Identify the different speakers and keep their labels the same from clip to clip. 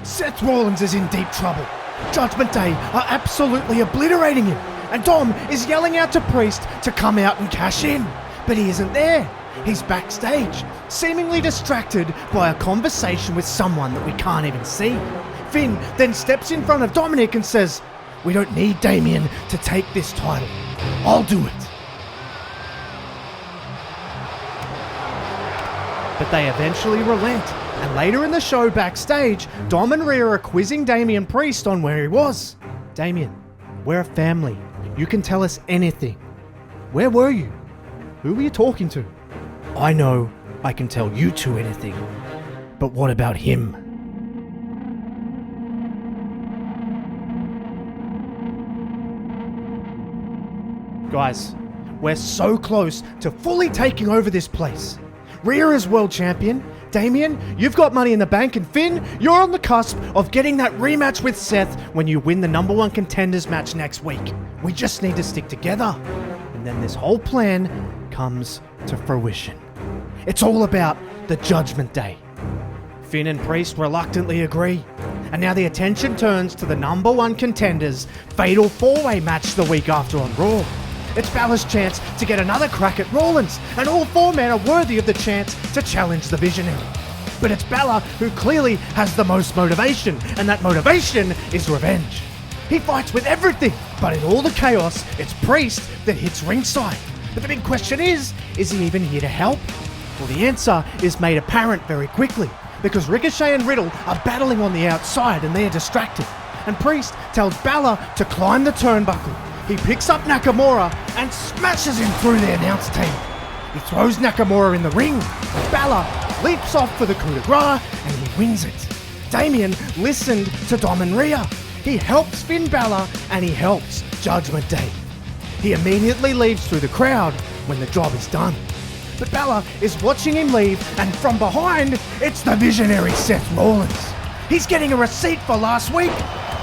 Speaker 1: Seth Rollins is in deep trouble. Judgment Day are absolutely obliterating him, and Dom is yelling out to Priest to come out and cash in. But he isn't there. He's backstage, seemingly distracted by a conversation with someone that we can't even see. Finn then steps in front of Dominic and says, "We don't need Damian to take this title. I'll do it." But they eventually relent, and later in the show backstage, Dom and Rhea are quizzing Damian Priest on where he was. "Damian, we're a family. You can tell us anything. Where were you? Who were you talking to?" "I know I can tell you two anything, but what about him?" Guys, we're so close to fully taking over this place. Rhea is world champion. Damian, you've got Money in the Bank, and Finn, you're on the cusp of getting that rematch with Seth when you win the number one contenders match next week. We just need to stick together. And then this whole plan comes to fruition. It's all about the Judgment Day. Finn and Priest reluctantly agree. And now the attention turns to the number one contenders' fatal four-way match the week after on Raw. It's Balor's chance to get another crack at Rollins, and all four men are worthy of the chance to challenge the Visionary. But it's Balor who clearly has the most motivation, and that motivation is revenge. He fights with everything, but in all the chaos, it's Priest that hits ringside. But the big question is he even here to help? Well, the answer is made apparent very quickly, because Ricochet and Riddle are battling on the outside and they're distracted. And Priest tells Balor to climb the turnbuckle. He picks up Nakamura and smashes him through the announce table. He throws Nakamura in the ring. Balor leaps off for the coup de grace and he wins it. Damian listened to Dom and Rhea. He helps Finn Balor and he helps Judgment Day. He immediately leaves through the crowd when the job is done. But Balor is watching him leave, and from behind, it's the Visionary Seth Rollins. He's getting a receipt for last week.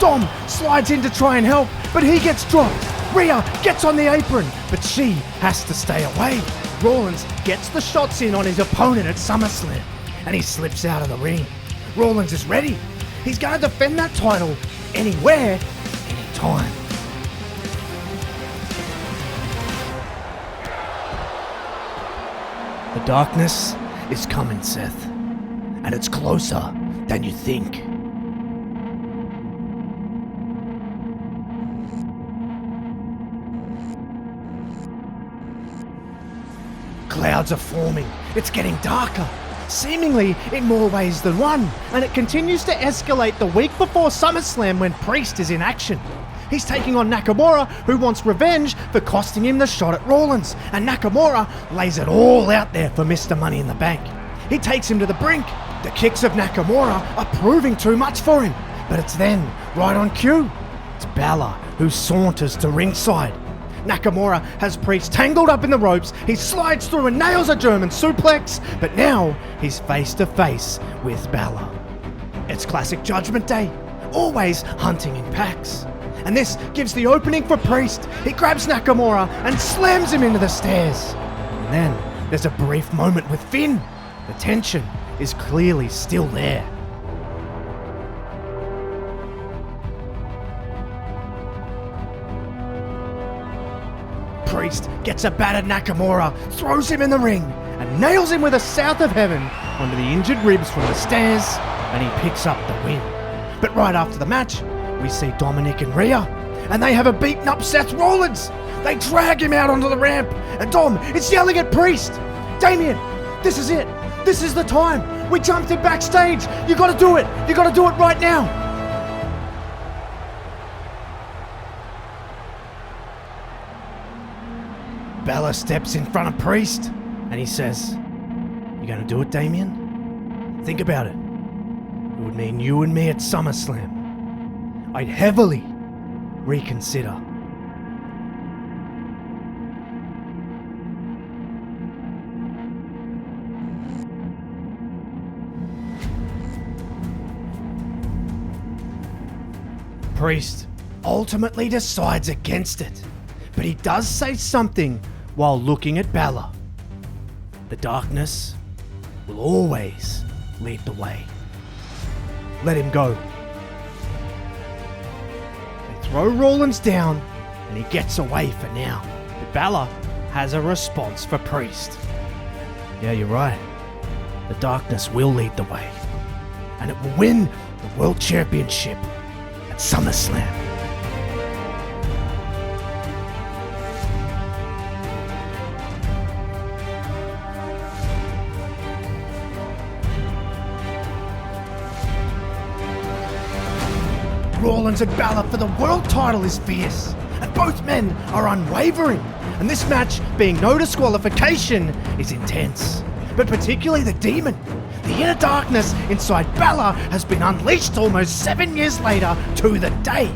Speaker 1: Dom slides in to try and help, but he gets dropped. Rhea gets on the apron, but she has to stay away. Rollins gets the shots in on his opponent at SummerSlam, and he slips out of the ring. Rollins is ready. He's going to defend that title anywhere, anytime. The darkness is coming, Seth, and it's closer than you think. Clouds are forming. It's getting darker, seemingly in more ways than one, and it continues to escalate the week before SummerSlam when Priest is in action. He's taking on Nakamura, who wants revenge for costing him the shot at Rollins, and Nakamura lays it all out there for Mr. Money in the Bank. He takes him to the brink. The kicks of Nakamura are proving too much for him, but it's then, right on cue, it's Balor who saunters to ringside. Nakamura has Priest tangled up in the ropes. He slides through and nails a German suplex, but now he's face to face with Balor. It's classic Judgment Day, always hunting in packs. And this gives the opening for Priest. He grabs Nakamura and slams him into the stairs. And then there's a brief moment with Finn. The tension is clearly still there. Priest gets a battered Nakamura, throws him in the ring, and nails him with a South of Heaven onto the injured ribs from the stairs, and he picks up the win. But right after the match, we see Dominic and Rhea, and they have a beaten up Seth Rollins. They drag him out onto the ramp, and Dom is yelling at Priest. "Damian, this is it. This is the time. We jumped in backstage. You gotta do it. You gotta do it right now." Balor steps in front of Priest, and he says, "You gonna do it, Damian? Think about it. It would mean you and me at SummerSlam. I'd heavily reconsider." Priest ultimately decides against it, but he does say something while looking at Balor. The darkness will always lead the way. Let him go. throw Rollins down, and he gets away for now. But Balor has a response for Priest. Yeah, you're right. The darkness will lead the way, and it will win the World Championship at SummerSlam. Rollins and Balor for the world title is fierce, and both men are unwavering, and this match, being no disqualification, is intense. But particularly the demon. The inner darkness inside Balor has been unleashed almost 7 years later to the day,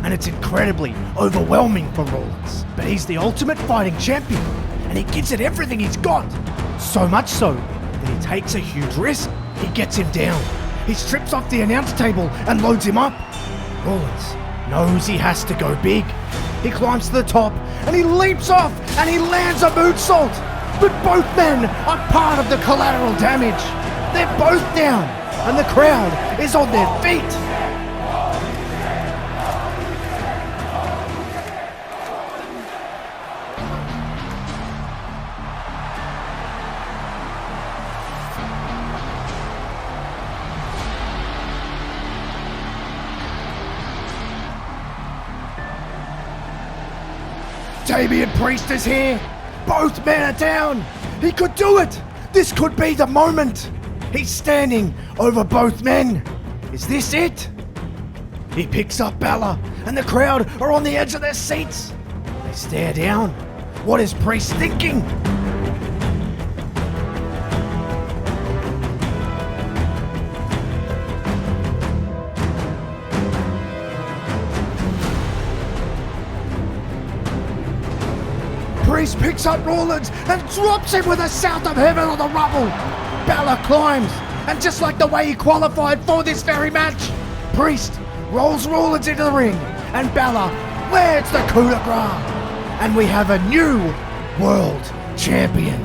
Speaker 1: and it's incredibly overwhelming for Rollins. But he's the ultimate fighting champion, and he gives it everything he's got. So much so that he takes a huge risk. He gets him down. He strips off the announce table and loads him up. Rollins knows he has to go big. He climbs to the top and he leaps off and he lands a moonsault. But both men are part of the collateral damage. They're both down and the crowd is on their feet. Damian Priest is here. Both men are down. He could do it. This could be the moment. He's standing over both men. Is this it? He picks up Balor, and the crowd are on the edge of their seats. They stare down. What is Priest thinking? Priest picks up Rollins and drops him with a sound of heaven on the rubble. Balor climbs, and just like the way he qualified for this very match, Priest rolls Rollins into the ring, and Balor lands the coup de grace. And we have a new world champion.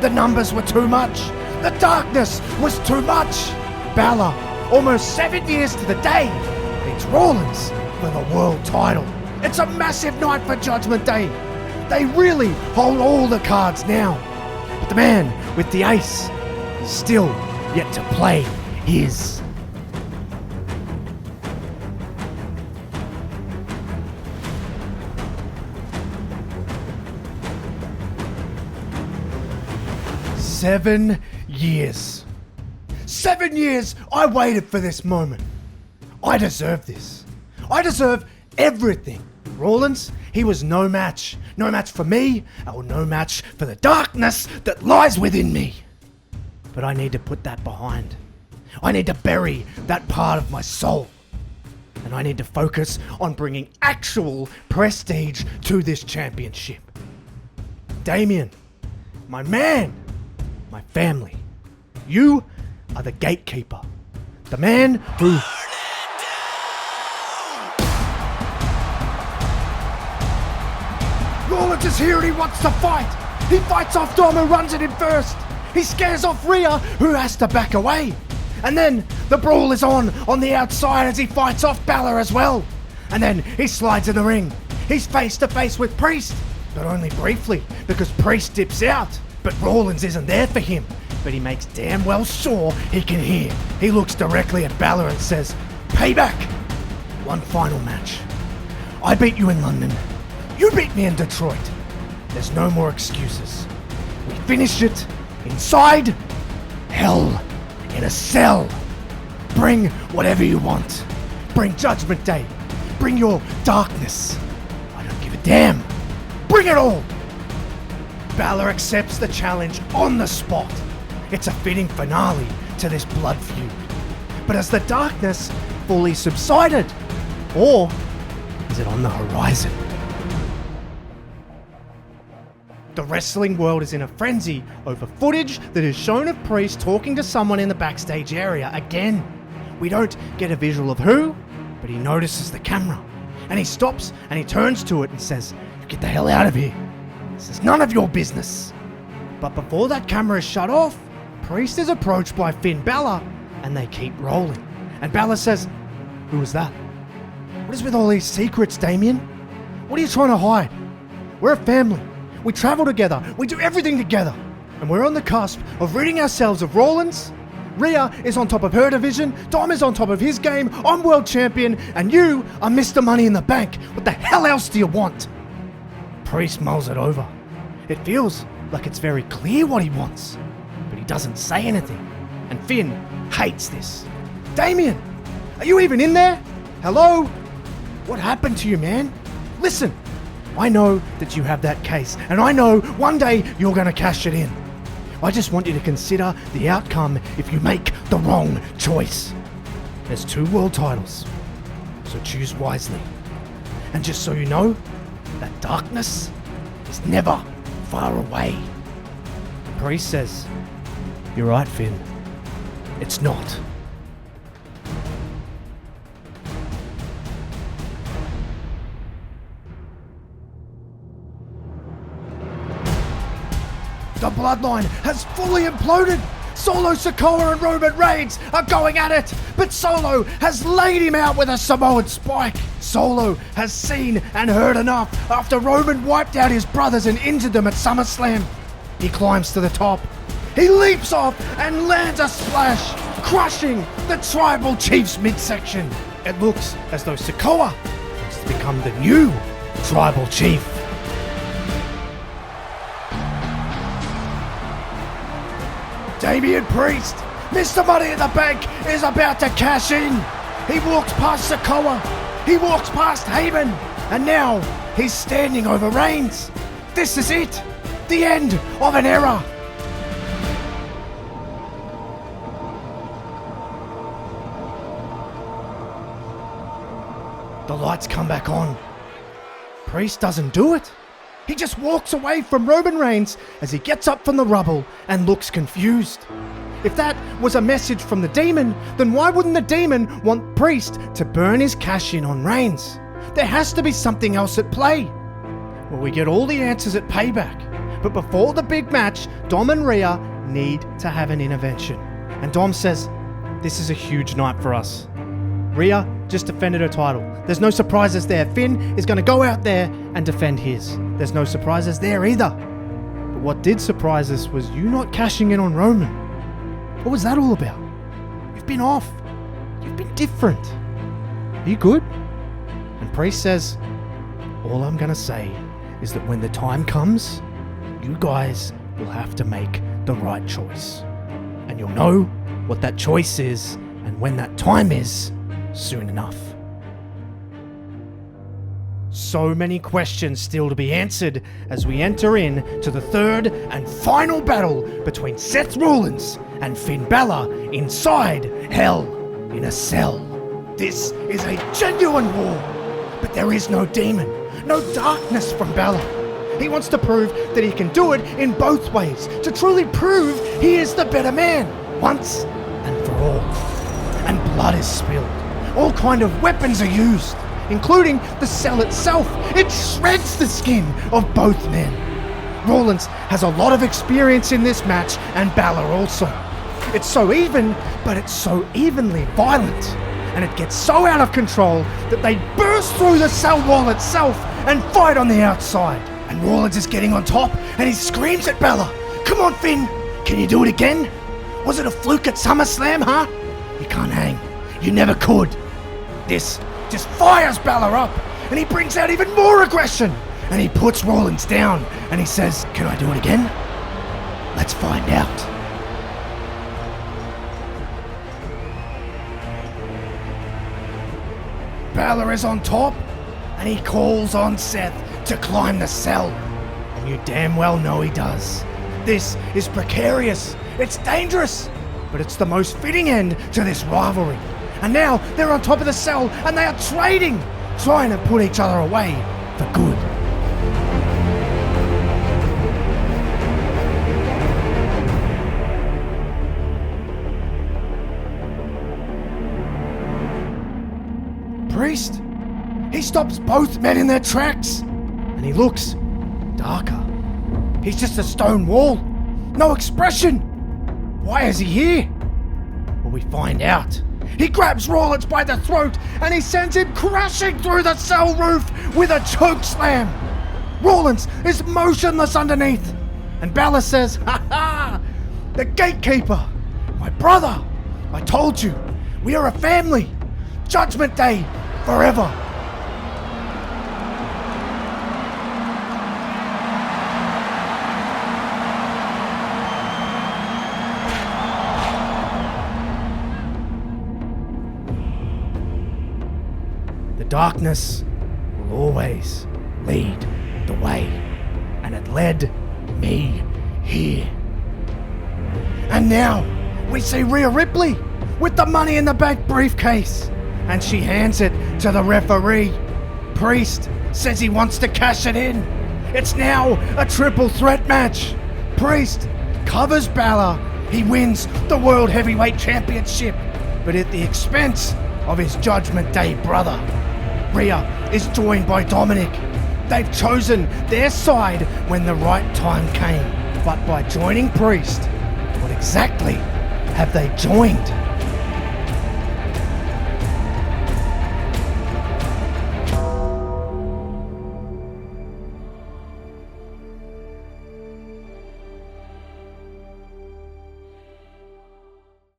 Speaker 1: The numbers were too much. The darkness was too much. Balor, almost 7 years to the day, beats Rollins for the world title. It's a massive night for Judgment Day. They really hold all the cards now. But the man with the ace is still yet to play his. Seven years. 7 years I waited for this moment. I deserve this. I deserve everything. Rollins, he was no match. No match for me, or no match for the darkness that lies within me. But I need to put that behind. I need to bury that part of my soul. And I need to focus on bringing actual prestige to this championship. Damian, my man, my family, you are the gatekeeper. The man who... Rollins is here and he wants to fight. He fights off Dom and runs at him first. He scares off Rhea, who has to back away. And then the brawl is on the outside as he fights off Balor as well. And then he slides in the ring. He's face to face with Priest, but only briefly because Priest dips out. But Rollins isn't there for him, but he makes damn well sure he can hear. He looks directly at Balor and says, "Payback. One final match. I beat you in London. You beat me in Detroit. There's no more excuses. We finish it inside hell, in a cell. Bring whatever you want. Bring Judgment Day. Bring your darkness. I don't give a damn. Bring it all." Balor accepts the challenge on the spot. It's a fitting finale to this blood feud. But has the darkness fully subsided? Or is it on the horizon? The wrestling world is in a frenzy over footage that is shown of Priest talking to someone in the backstage area again. We don't get a visual of who, but he notices the camera. And he stops and he turns to it and says, "Get the hell out of here. This is none of your business." But before that camera is shut off, Priest is approached by Finn Balor and they keep rolling. And Balor says, "Who was that?" What is with all these secrets, Damian? What are you trying to hide? We're a family. We travel together. We do everything together. And we're on the cusp of ridding ourselves of Rollins. Rhea is on top of her division. Dom is on top of his game. I'm world champion. And you are Mr. Money in the Bank. What the hell else do you want? Priest mulls it over. It feels like it's very clear what he wants. But he doesn't say anything. And Finn hates this. Damian, are you even in there? Hello? What happened to you, man? Listen, I know that you have that case, and I know one day you're going to cash it in. I just want you to consider the outcome if you make the wrong choice. There's 2 world titles, so choose wisely. And just so you know, that darkness is never far away. Priest says, "You're right, Finn. It's not." The bloodline has fully imploded. Solo Sakura and Roman Reigns are going at it, but Solo has laid him out with a Samoan spike. Solo has seen and heard enough after Roman wiped out his brothers and injured them at SummerSlam. He climbs to the top. He leaps off and lands a splash, crushing the Tribal Chief's midsection. It looks as though Sakura wants to become the new Tribal Chief. Damian Priest, Mr. Money in the Bank, is about to cash in. He walks past Sakura, he walks past Heyman, and now he's standing over Reigns. This is it, the end of an era. The lights come back on. Priest doesn't do it. He just walks away from Roman Reigns as he gets up from the rubble and looks confused. If that was a message from the demon, then why wouldn't the demon want Priest to burn his cash in on Reigns? There has to be something else at play. Well, we get all the answers at Payback. But before the big match, Dom and Rhea need to have an intervention. And Dom says, "This is a huge night for us." Rhea just defended her title. There's no surprises there. Finn is going to go out there and defend his. There's no surprises there either. But what did surprise us was you not cashing in on Roman. What was that all about? You've been off. You've been different. Are you good? And Priest says, "All I'm going to say is that when the time comes, you guys will have to make the right choice. And you'll know what that choice is and when that time is soon enough." So many questions still to be answered as we enter in to the third and final battle between Seth Rollins and Finn Balor inside Hell in a Cell. This is a genuine war, but there is no demon, no darkness from Balor. He wants to prove that he can do it in both ways, to truly prove he is the better man, once and for all. And blood is spilled. All kind of weapons are used, including the cell itself. It shreds the skin of both men. Rollins has a lot of experience in this match, and Balor also. It's so even, but it's so evenly violent. And it gets so out of control that they burst through the cell wall itself and fight on the outside. And Rollins is getting on top, and he screams at Balor, "Come on, Finn, can you do it again? Was it a fluke at SummerSlam, huh? You can't hang. You never could." This just fires Balor up, and he brings out even more aggression. And he puts Rollins down, and he says, "Can I do it again? Let's find out." Balor is on top, and he calls on Seth to climb the cell. And you damn well know he does. This is precarious, it's dangerous, but it's the most fitting end to this rivalry. And now they're on top of the cell, and they are trading, trying to put each other away for good. Priest, he stops both men in their tracks, and he looks darker. He's just a stone wall, no expression. Why is he here? Well, we find out He grabs Rollins by the throat and he sends him crashing through the cell roof with a choke slam. Rollins is motionless underneath, and Balor says, "Ha ha! The gatekeeper! My brother! I told you, we are a family! Judgment Day forever!" The darkness will always lead the way, and it led me here. And now we see Rhea Ripley with the Money in the Bank briefcase, and she hands it to the referee. Priest says he wants to cash it in. It's now a triple threat match. Priest covers Balor. He wins the World Heavyweight Championship, but at the expense of his Judgment Day brother. Rhea is joined by Dominic. They've chosen their side when the right time came. But by joining Priest, what exactly have they joined?